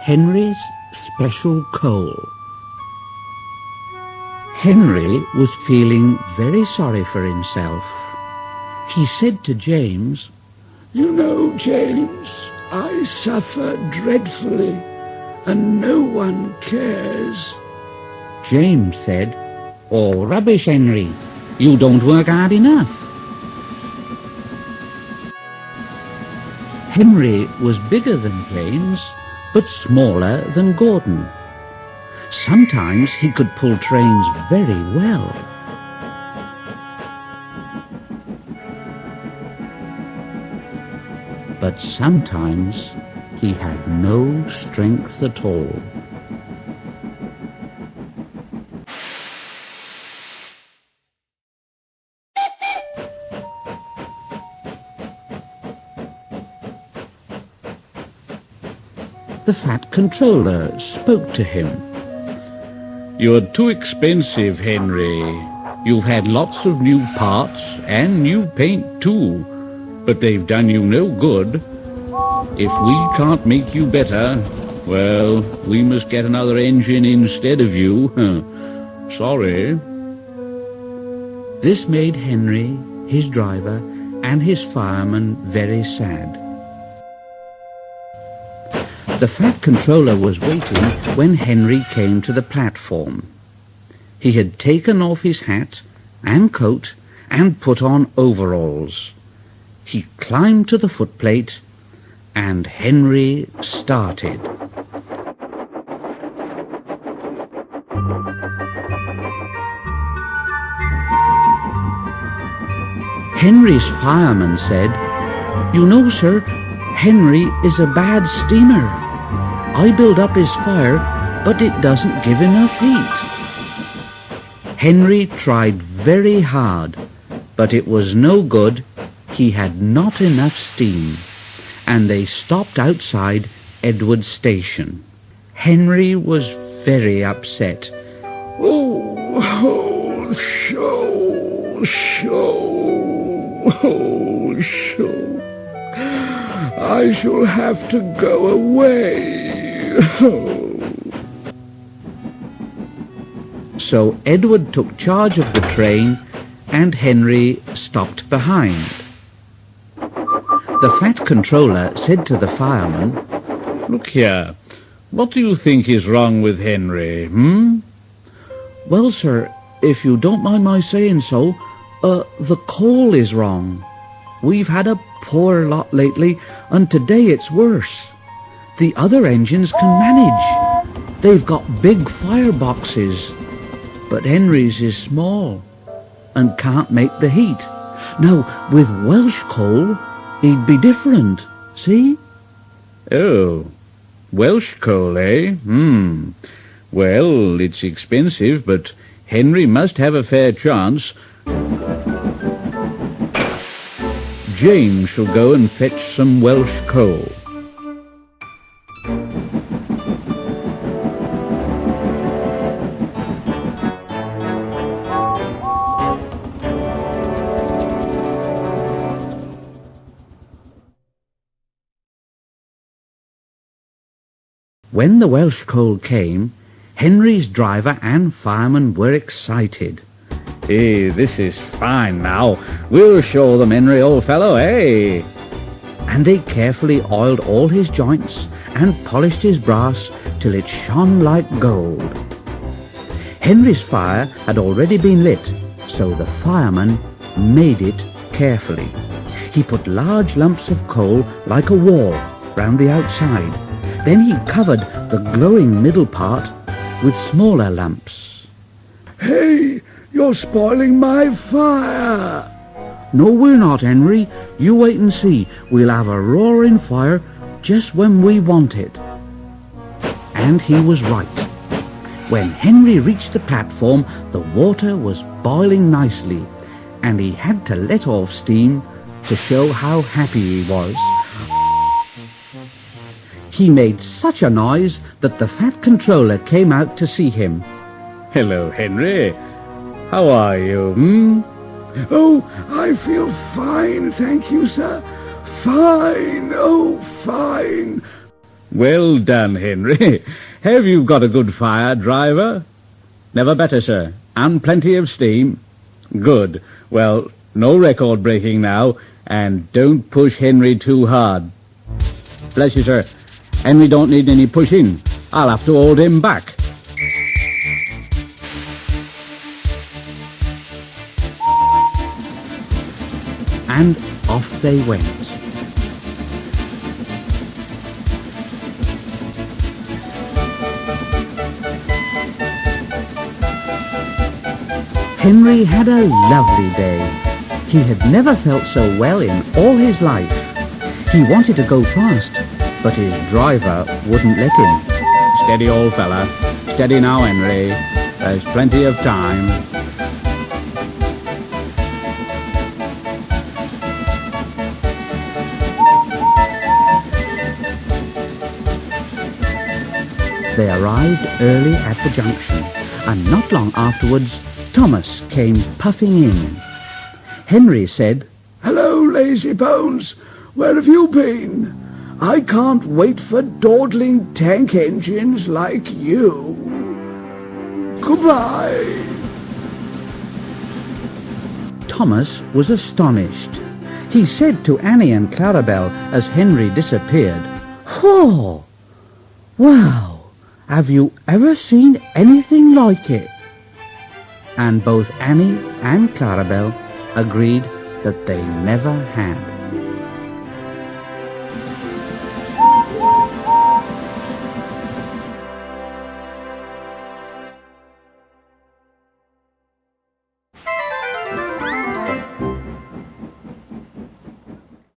Henry's special coal. Henry was feeling very sorry for himself. He said to James, "You know, James, I suffer dreadfully, and no one cares." James said, "Oh, rubbish, Henry. You don't work hard enough." Henry was bigger than James, but smaller than Gordon. Sometimes he could pull trains very well. But sometimes he had no strength at all. The Fat Controller spoke to him. "You're too expensive, Henry. You've had lots of new parts and new paint too, but they've done you no good. If we can't make you better, well, we must get another engine instead of you. Sorry." This made Henry, his driver, and his fireman very sad. The Fat Controller was waiting when Henry came to the platform. He had taken off his hat and coat and put on overalls. He climbed to the footplate and Henry started. Henry's fireman said, "You know, sir, Henry is a bad steamer. I build up his fire, but it doesn't give enough heat." Henry tried very hard, but it was no good. He had not enough steam, and they stopped outside Edward Station. Henry was very upset. Oh, I shall have to go away. So Edward took charge of the train and Henry stopped behind. The Fat Controller said to the fireman, "Look here, what do you think is wrong with Henry, "Well, sir, if you don't mind my saying so, the coal is wrong. We've had a poor lot lately, and today it's worse. The other engines can manage. They've got big fireboxes, but Henry's is small and can't make the heat. Now, with Welsh coal, he'd be different, see?" "Oh, Welsh coal, eh? Well, it's expensive, but Henry must have a fair chance. James shall go and fetch some Welsh coal." When the Welsh coal came, Henry's driver and fireman were excited. "Hey, this is fine now. We'll show them, Henry, old fellow, eh?" And they carefully oiled all his joints and polished his brass till it shone like gold. Henry's fire had already been lit, so the fireman made it carefully. He put large lumps of coal like a wall round the outside. Then he covered the glowing middle part with smaller lumps. "Hey, you're spoiling my fire." "No, we're not, Henry. You wait and see. We'll have a roaring fire just when we want it." And he was right. When Henry reached the platform, the water was boiling nicely, and he had to let off steam to show how happy he was. He made such a noise that the Fat Controller came out to see him. "Hello, Henry. How are you, "Oh, I feel fine, thank you, sir. Fine, oh, fine." Well done, Henry. Have you got a good fire, driver? Never better, sir. And plenty of steam? Good. Well, no record breaking now, and don't push Henry too hard. Bless you, sir. Henry don't need any pushing. I'll have to hold him back. And off they went. Henry had a lovely day. He had never felt so well in all his life. He wanted to go fast, but his driver wouldn't let him. Steady, old fella. Steady now, Henry. There's plenty of time. They arrived early at the junction, and not long afterwards, Thomas came puffing in. Henry said, Hello, lazy bones. Where have you been? I can't wait for dawdling tank engines like you. Goodbye. Thomas was astonished. He said to Annie and Clarabelle as Henry disappeared, "Oh, wow! Have you ever seen anything like it?" And both Annie and Clarabelle agreed that they never had.